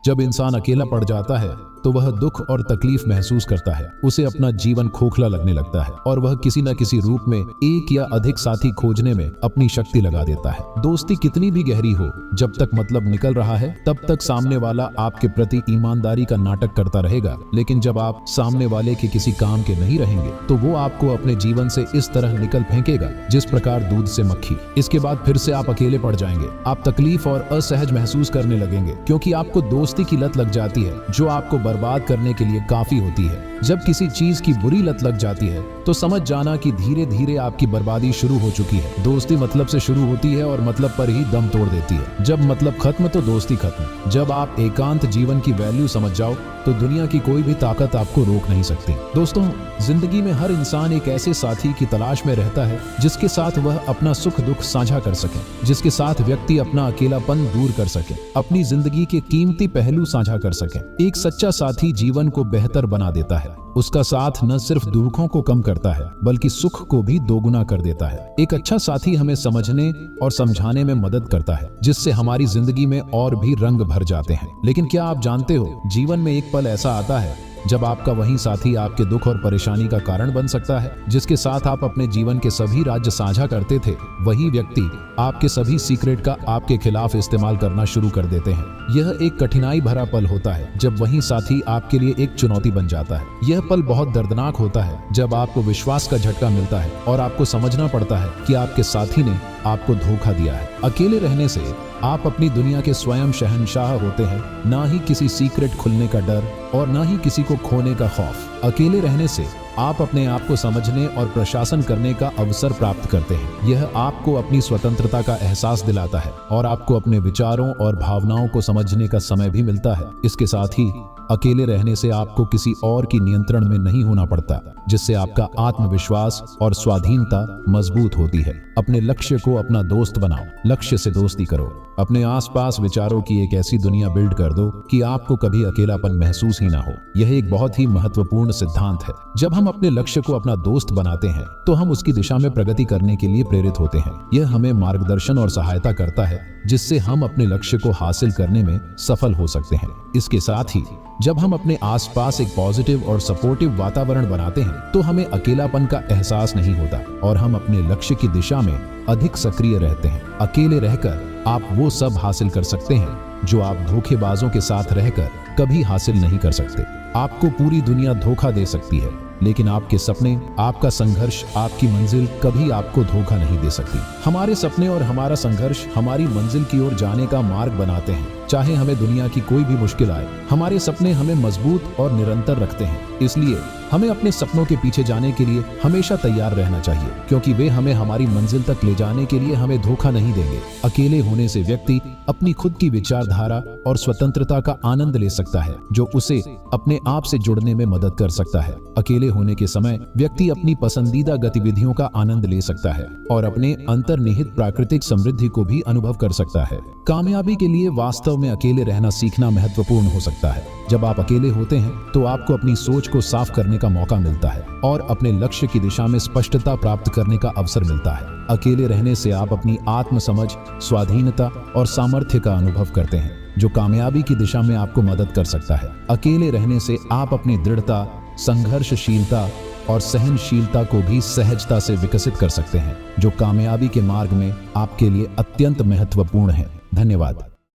जब इंसान अकेला पड़ जाता है तो वह दुख और तकलीफ महसूस करता है। उसे अपना जीवन खोखला लगने लगता है और वह किसी न किसी रूप में एक या अधिक साथी खोजने में अपनी शक्ति लगा देता है। दोस्ती कितनी भी गहरी हो, जब तक मतलब निकल रहा है तब तक सामने वाला आपके प्रति ईमानदारी का नाटक करता रहेगा, लेकिन जब आप सामने वाले के किसी काम के नहीं रहेंगे तो वो आपको अपने जीवन से इस तरह निकल फेंकेगा जिस प्रकार दूध से मक्खी। इसके बाद फिर से आप अकेले पड़ जाएंगे। आप तकलीफ और असहज महसूस करने लगेंगे क्योंकि आपको दोस्ती की लत लग जाती है जो आपको बर्बाद करने के लिए काफी होती है। जब किसी चीज की बुरी लत लग जाती है तो समझ जाना कि धीरे धीरे आपकी बर्बादी शुरू हो चुकी है। दोस्ती मतलब से शुरू होती है और मतलब पर ही दम तोड़ देती है। जब मतलब खत्म तो दोस्ती खत्म। जब आप एकांत जीवन की वैल्यू समझ जाओ तो दुनिया की कोई भी ताकत आपको रोक नहीं सकती। दोस्तों, जिंदगी में हर इंसान एक ऐसे साथी की तलाश में रहता है जिसके साथ वह अपना सुख दुख साझा कर सके, जिसके साथ व्यक्ति अपना अकेलापन दूर कर सके, अपनी जिंदगी के कीमती पहलू साझा कर सके। एक सच्चा साथी जीवन को बेहतर बना देता है। उसका साथ न सिर्फ दुखों को कम करता है बल्कि सुख को भी दोगुना कर देता है। एक अच्छा साथी हमें समझने और समझाने में मदद करता है जिससे हमारी जिंदगी में और भी रंग भर जाते हैं। लेकिन क्या आप जानते हो, जीवन में एक पल ऐसा आता है जब आपका वही साथी आपके दुख और परेशानी का कारण बन सकता है। जिसके साथ आप अपने जीवन के सभी राज्य साझा करते थे, वही व्यक्ति आपके सभी सीक्रेट का आपके खिलाफ इस्तेमाल करना शुरू कर देते हैं। यह एक कठिनाई भरा पल होता है जब वही साथी आपके लिए एक चुनौती बन जाता है। यह पल बहुत दर्दनाक होता है जब आपको विश्वास का झटका मिलता है और आपको समझना पड़ता है कि आपके साथी ने आपको धोखा दिया है। अकेले रहने से आप अपनी दुनिया के स्वयं शहंशाह होते हैं, ना ही किसी सीक्रेट खुलने का डर और ना ही किसी को खोने का खौफ। अकेले रहने से आप अपने आप को समझने और प्रशासन करने का अवसर प्राप्त करते हैं। यह आपको अपनी स्वतंत्रता का एहसास दिलाता है और आपको अपने विचारों और भावनाओं को समझने का समय भी मिलता है। इसके साथ ही अकेले रहने से आपको किसी और की नियंत्रण में नहीं होना पड़ता, जिससे आपका आत्मविश्वास और स्वाधीनता मजबूत होती है। अपने लक्ष्य को अपना दोस्त बनाओ, लक्ष्य से दोस्ती करो। अपने आसपास विचारों की एक ऐसी दुनिया बिल्ड कर दो कि आपको कभी अकेलापन महसूस ही ना हो। यह एक बहुत ही महत्वपूर्ण सिद्धांत है। जब हम अपने लक्ष्य को अपना दोस्त बनाते हैं तो हम उसकी दिशा में प्रगति करने के लिए प्रेरित होते हैं। यह हमें मार्गदर्शन और सहायता करता है जिससे हम अपने लक्ष्य को हासिल करने में सफल हो सकते हैं। इसके साथ ही जब हम अपने आसपास एक पॉजिटिव और सपोर्टिव वातावरण बनाते हैं तो हमें अकेलापन का एहसास नहीं होता और हम अपने लक्ष्य की दिशा में अधिक सक्रिय रहते हैं। अकेले रहकर आप वो सब हासिल कर सकते हैं जो आप धोखेबाजों के साथ रहकर कभी हासिल नहीं कर सकते। आपको पूरी दुनिया धोखा दे सकती है, लेकिन आपके सपने, आपका संघर्ष, आपकी मंजिल कभी आपको धोखा नहीं दे सकती। हमारे सपने और हमारा संघर्ष हमारी मंजिल की ओर जाने का मार्ग बनाते हैं। चाहे हमें दुनिया की कोई भी मुश्किल आए, हमारे सपने हमें मजबूत और निरंतर रखते हैं। इसलिए हमें अपने सपनों के पीछे जाने के लिए हमेशा तैयार रहना चाहिए, क्योंकि वे हमें हमारी मंजिल तक ले जाने के लिए हमें धोखा नहीं देंगे। अकेले होने से व्यक्ति अपनी खुद की विचारधारा और स्वतंत्रता का आनंद ले सकता है, जो उसे अपने आप से जुड़ने में मदद कर सकता है। अकेले होने के समय व्यक्ति अपनी पसंदीदा गतिविधियों का आनंद ले सकता है और अपने अंतर्निहित प्राकृतिक समृद्धि को भी अनुभव कर सकता है। कामयाबी के लिए वास्तव में अकेले रहना सीखना महत्वपूर्ण हो सकता है। जब आप अकेले होते हैं तो आपको अपनी सोच को साफ करने का मौका मिलता है और अपने लक्ष्य की दिशा में स्पष्टता प्राप्त करने का अवसर मिलता है। अकेले रहने से आप अपनी आत्मसमझ, स्वाधीनता और सामर्थ्य का अनुभव करते हैं, जो कामयाबी की दिशा में आपको मदद कर सकता है। अकेले रहने से आप अपनी दृढ़ता, संघर्षशीलता और सहनशीलता को भी सहजता से विकसित कर सकते हैं, जो कामयाबी के मार्ग में आपके लिए अत्यंत महत्वपूर्ण है। धन्यवाद।